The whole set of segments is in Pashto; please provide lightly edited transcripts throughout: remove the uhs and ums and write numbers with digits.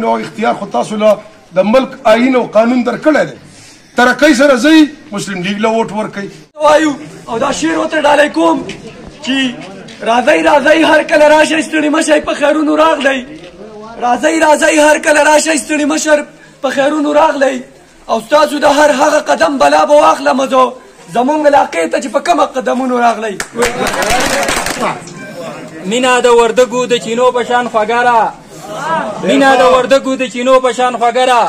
نو اختیار خو تاسو له د ملک آئین او قانون درکړی دی ترقۍ سره ځئ مسلم لیگ له ووټ ورکوئ وایو او دا شعر ورته ډالۍ کوم چې راځئ راځئ هر کله راشئ ستړي مشئ په خیرونو راغلی راځئ راځئ هر کله راشئ ستړي مشر په خیرونو راغلی او ستاسو د هر هغه قدم بلا به واخلمه زه زمونږ علاقې ته چې په کومه قدمونو راغلی مینا د وردګو د چینو په شان خوږه ده مینا د وردګو د چینو په شان خوږه ده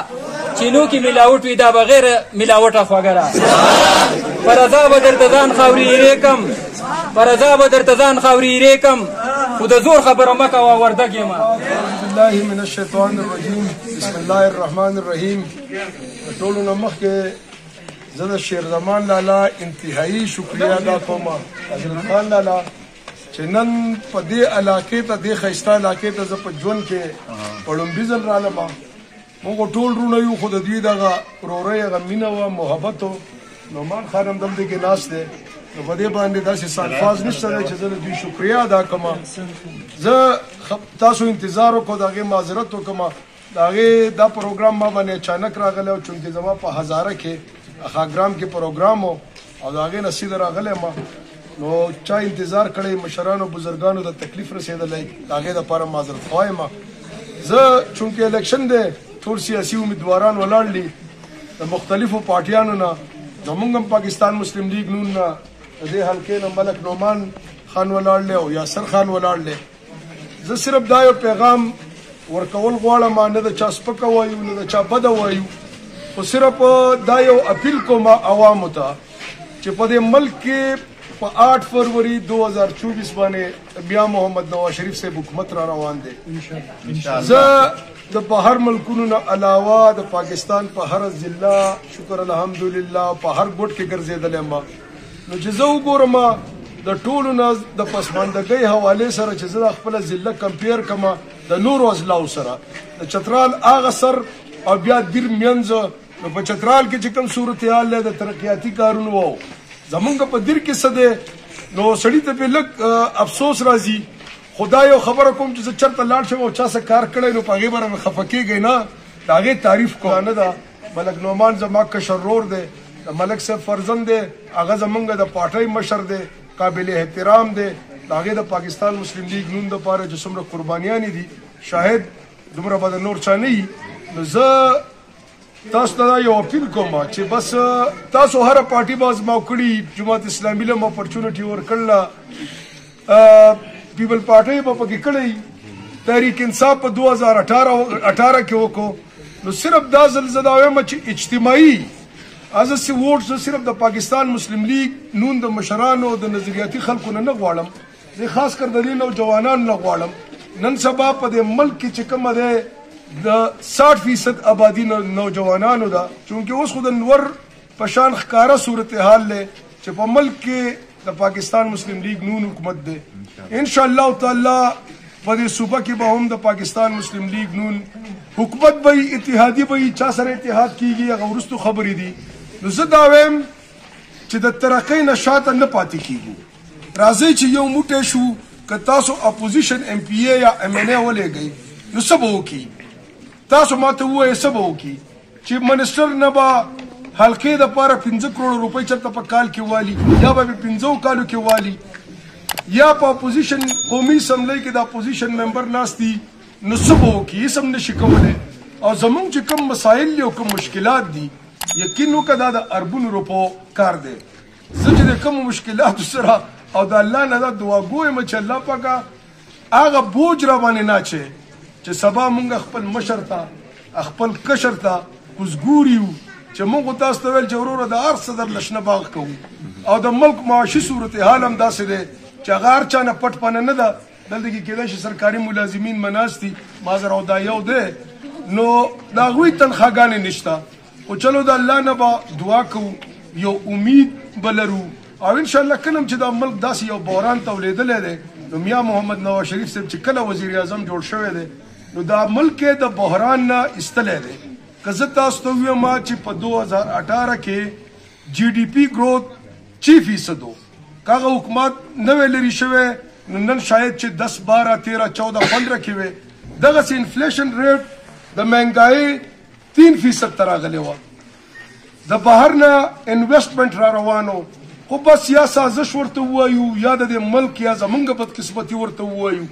چینو کې ملاوټ وي دا بغیر ملاوټه خوږه ده فرضا به درته ځان خاورې ایرې کم فرضا به درته ځان خاورې ایرې کم خو د زور خبره مه کوه وردګ یم اعوذ بالله من الشیطان الرجیم بسم الله الرحمن الرحیم د ټولو نه مخکې زه د شیرزمان لالا انتهایی شکریه ادا کوم حضرت خان لالا چې نن په دې علاقې ته دې ښایسته علاقې ته زه په ژوند کې په لومړي ځل رالم موږ ټول وروڼه یو خو د دوی دغه ورورۍ هغه مینه وه محبت و نعمان خان هم دلته کې ناست دی نو په دې باندې داسې الفاظ نشته دی چې زه د دوی شکریه ادا کړم زه تاسو انتظار وکړو د هغې معذرت وکړم د هغې دا پروګرام ما باندې اچانک راغلی او چونکې زما په هزاره کې اخاګرام کې پروګرام و او د هغې نه سیده راغلی ما نو چا انتظار کړی مشرانو بزرګانو د تکلیف رسېدلی د هغې دپاره معذرت خواهی ما زه چونکې الیکشن دی ټول سیاسي امیدواران ولاړ دي د مختلفو پارټیانو نه زمونږ هم پاکستان مسلم لیگ نون نه د دې حلقې نه ملک نعمان خان ولاړ دی او یاسر خان ولاړ دی زه صرف دا یو پیغام ورکول غواړم نه د چا سپکه وایو نه د چا بده وایو خو صرف دا یو اپیل کوم عوامو ته چې په دې ملک کې په 8 فروری 2024 باندې بیا محمد نواز شریف صاحب حکومت را روان دی زه د بهر ملکونو نه علاوه د پاکستان په هر ضلع شکر الحمدلله په هر ګوټ کې ګرځېدلی یم نو چې زه وګورم د ټولو نه د پسماندګۍ حوالې سره چې زه د خپله ضلع کمپیر کړم د نورو اضلاعو سره د چترال هغه سر او بیا دیر منځ نو په چترال کې چې کوم صورتحال دی د ترقیاتي کارونو و زمونږ په دیر کې څه دی نو سړي ته پې لږ افسوس راځي خدا یو خبره کوم چې زه چېرته لاړ شم او چا څه کار کړی نو په هغې به رانه خفه کېږئ نه د هغې تعریف کوم نه ده ملک نعمان زما کشر ورور دی د ملک صاحب فرزند دی هغه زمونږ د پارټۍ مشر دی قابل احترام دی د هغې د پاکستان مسلم لیگ نون دپاره چې څومره قربانیانې دي شاهد دومره به د نور چا نه وي نو زه تاسو ته دا یو اپیل کوم چې بس تاسو هره پارټي به زما کړي جماعت اسلامي له م اپرچونټي ورکړله پیپل پارټۍ به پکې کړی تحریک انصاف په 2018 کې وکړو نو صرف دا ځل زه دا وایم چې اجتماعي ازسې ووټ زه صرف د پاکستان مسلم لیگ نون د مشرانو د نظریاتي خلکو نه غواړم زه خاص کر د دې نوجوانانو نه غواړم نن سبا په دې ملک کې چې کومه دی د 60% آبادي نوجوانانو ده چونکې اوس خو د نور په شان ښکاره صورتحال دی چې په ملک کې د پاکستان مسلم لیگ نون حکومت دی ان شاء الله تعالی په دې صوبه کې به هم د پاکستان مسلم لیگ نون حکومت به اتحادی به چا سره اتحاد کیږي هغه وروستو خبرې دي نو زه دا وایم چې د ترقۍ نه شاته نه پاتې کیږو راځئ چې یو موټی شو که تاسو اپوزیشن ایم پی ای یا ایم این ای ولېږئ نو څه به وکړي تاسو ماته ووایئ څه به وکړي چې منسټر نه به حلقې دپاره 15 کروڑ روپۍ چېرته په کال کې والي یا به 15 کالو کې والي یا په اپوزیشن قومي اسمبلی کې د اپوزیشن ممبر ناست دي نو څه به وکړي هېڅ هم نشي کولی او زمونږ چې کوم مسایل دي او کوم مشکلات دي یقین وکړه دا د اربونو روپو کار دی زه چې د کومو مشکلاتو سره او د الله نه دا دعا ګویم چې الله پاکه هغه بوج را باندې نه چې سبا مونږ خپل مشر ته خپل کشر ته کوزګور یو چې موږ تاسو ته ویل چې وروره د هر څه در لشنه باغ کوو او د ملک معاشي صورتحال هم داسې دی چې هغه هر چا نه پټ پنه نه ده دلته کې کېدای شي سرکاري ملازمین به ناست دي مازر او دا یو دی نو د هغوی تنخواګانې نشته خو چلو د الله نه به دعا کوو یو امید به لرو او انشاءالله کله هم چې دا ملک داسې یو بحران تولیدلی دی نو میا محمد نواز شریف صاحب چې کله وزیر اعظم جوړ شوی دی نو دا ملک یې د بحران نه ایستلی دی که زه تاسو ته ووایم چې په 2018 کې جی ډي پي ګروت 6% و که هغه حکومت نه وی لرې شوی نو نن شاید چې 10 12 13 14 15 کې وی دغسې انفلیشن ریټ د مهنګایي 3% ته راغلی وه د بهر نه انویسټمنټ را روانو خو بس یا سازش ورته ووایو یا د دې ملک یا زمونږ بدقسمتي ورته ووایو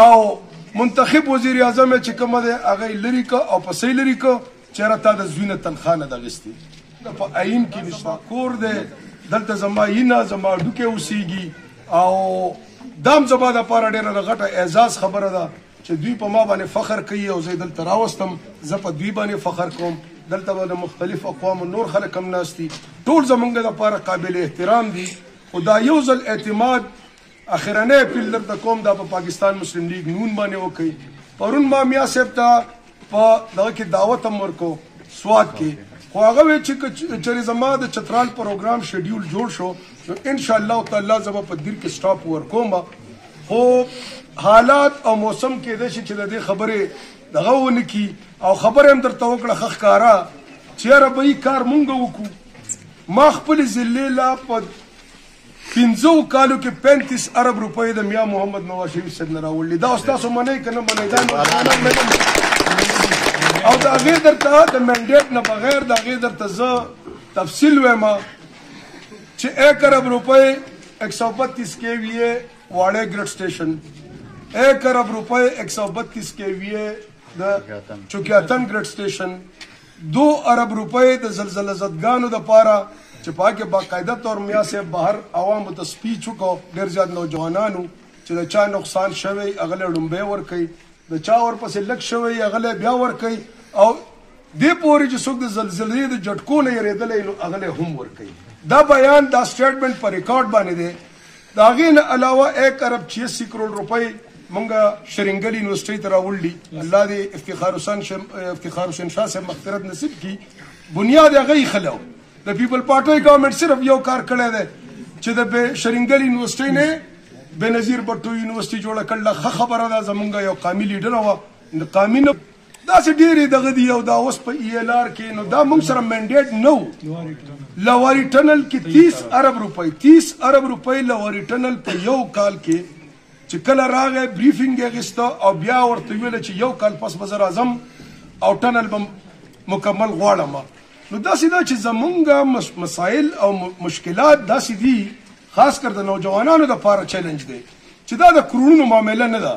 او منتخب وزیر اعظم چې کومه دی هغه یې لرې که او پسې لرې که چېرې تا د زوی نه تنخوا نه ده اخیستې دا په عین کې نشته کور دی دلته زما یینه زما ډوکې اوسېږي او دا هم زما دپاره ډېره د غټه اعزاز خبره ده چې دوی په ما باندې فخر کوي او زه دلته راوستم زه په دوی باندې فخر کوم دلته به د مختلف اقوامو نور خلک هم ناست دي ټول زمونږ دپاره قابل احترام دي خو دا یو ځل اعتماد اخرنی اپیل درته کوم دا په پاکستان مسلم لیگ نون باندې وکوئ پرون ما میا صاحب ته په دغه کې دعوت هم ورکو سوات کې خو هغه وی چې چېرې زما د چترال پروګرام شیډیول جوړ شو نو انشاءالله تعالی زه به په دیر کې سټاپ ورکوم خو حالات او موسم کېدای شي چې د دې خبرې دغه ونه کړي او خبره هم درته وکړه ښه ښکاره چې یاره به یې کار مونږ وکړو ما خپلې ضلعې لا په 15 کالو کې 35 ارب روپۍ د میا محمد نواز شریف صاحب نه راوړلي دا اوس تاسو منئ که نه منئ دا او د هغې درته د منډیټ نه بغیر د هغې درته زه تفصیل وایم چې 1 ارب روپۍ 132 KVA واړی ګریډ سټیشن 1 ارب روپۍ 132 KVA د چوکیاتن ګریډ سټیشن 2 ارب روپۍ د زلزله زدګانو دپاره چې په هغې باقاعده طور میا صاحب بهر عوامو ته سپیچ وکړو ډېر زیات نوجوانانو چې د چا نقصان شوی هغه له ړومبی ورکوي د چا ورپسې لږ شوی هغه له بیا ورکوي او دې پورې چې څوک د زلزلې د جټکو نه یېرېدلی نو هغه له هم ورکوي دا بیان دا سټیټمنټ په ریکارډ باندې دی د هغې نه علاوه 1 ارب 86 کروڑ روپۍ مونږ شرنګل یونیورسټۍ ته راوړلي الله دې افتخار حسین شاه صاحب مغفرت نصیب کړي بنیاد هغه یې ایښلی و د پیپل پارټۍ ګورنمنټ صرف یو کار کړی دی چې د شرنګل یونیورسټۍ نه بېنظیر بټو یونیورسټۍ جوړه کړله ښه خبره ده زمونږ یو قامي لیډره وه د قامي نه داسې ډېرې دغه دي او دا اوس په ELR کې نو دا موږ سره منډیټ نه و لواري ټنل کې 30 ارب روپۍ 30 ارب روپۍ لواري ټنل په یو کال کې چې کله راغی بریفینګ یې اخیسته او بیا ورته ویله چې یو کال پس به زه راځم او ټنل به مکمل غواړم نو داسې ده چې زمونږ مسایل او مشکلات داسې دي خاص کر د نوجوانانو دپاره چیلنج دی چې دا د کرونو معامله نه ده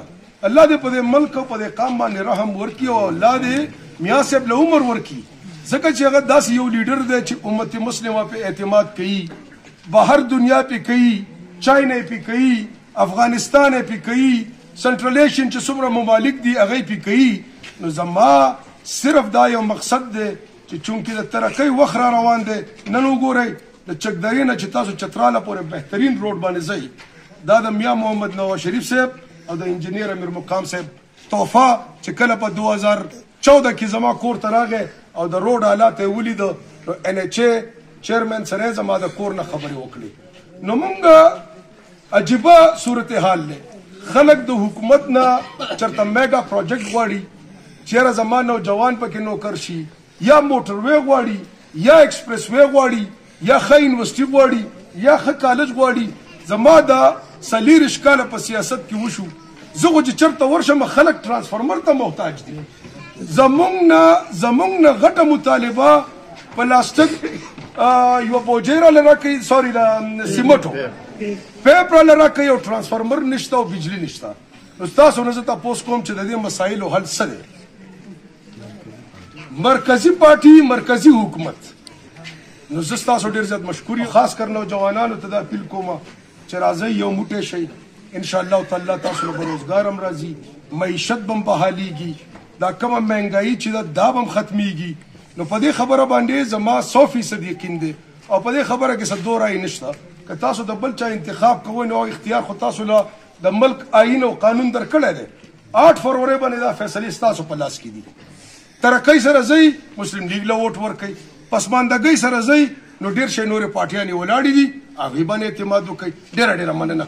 الله دې په دې ملک او په دې قام باندې رحم ورکړي او الله دې میا صاحب له عمر ورکړي ځکه چې هغه داسې یو لیډر دی چې امت مسلمه پې اعتماد کوي بهر دنیا پې کوي چاینا یې پې کوي افغانستان یې پې کوي سنټرل ایشین چې څومره ممالک دي هغه یې پې کوي نو زما صرف دا یو مقصد دی چې چونکې د ترقۍ وخت را روان دی نن وګورئ د چکدرې نه چې تاسو چتراله پورې بهترین روډ باندې ځئ دا د میا محمد نواز شریف صاحب او د انجینیر امیر مقام صاحب تحفه چې کله په 2014 کې زما کور ته راغی او د روډ حالات یې ولیده نو NHA چیرمن سره زما د کور نه خبرې وکړې نو مونږ عجیبه صورتحال دی خلک د حکومت نه چېرته میګا پروجیکټ غواړي چېرې زما نوجوان پکې نوکر شي یا موټر وی غواړي یا ایکسپریس وی غواړي یا ښه یونیورسټي غواړي یا ښه کالج غواړي زما دا 40 کاله په سیاست کې وشو زه خو چې چېرته ورشم خلک ټرانسفارمر ته محتاج دي زمونږ نه غټه مطالبه پلاستیک یوه بوجۍ راله راکوي سوري د سیمټو پیپ راله راکوي او ټرانسفارمر نشته او بجلي نشته نو ستاسو نه زه تپوس کوم چې د دې مسایلو حل څه دی مرکزی پارټي مرکزی حکومت نو زه ستاسو ډېر زیات مشکور یم خاص کر نوجوانانو ته دا اپیل کوم چې راځئ یو موټی شئ انشاءالله تعالی تاسو له به روزګار هم راځي معیشت به هم بحالېږي دا کومه مهنګایي چې ده دا به هم ختمیږي نو په دې خبره باندې زما 100% یقین دی او په دې خبره کې څه دو رایې نشته که تاسو د بل چا انتخاب کوئ نو اختیار خو تاسو له د ملک آئین او قانون درکړی دی 8 فروری باندې دا فیصلې ستاسو په لاس کې دي ترقۍ سره ځئ مسلم لیگ له ووټ ورکوئ پسماندګۍ سره ځئ نو ډېر شی نورې پارټیانې ولاړې دي هغې باندې اعتماد وکړئ ډېره مننه